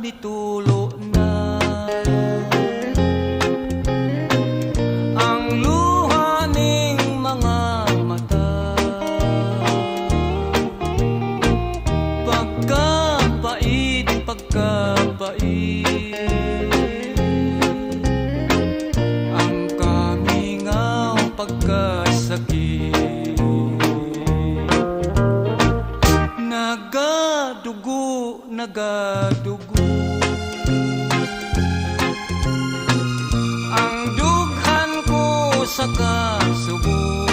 nitulo na ang luha ning mga mata. Pagkapait, pagkapait, ang kamingaw pagkasakit. Nagadugo, nagadugo ang dughan ko sa kasubo.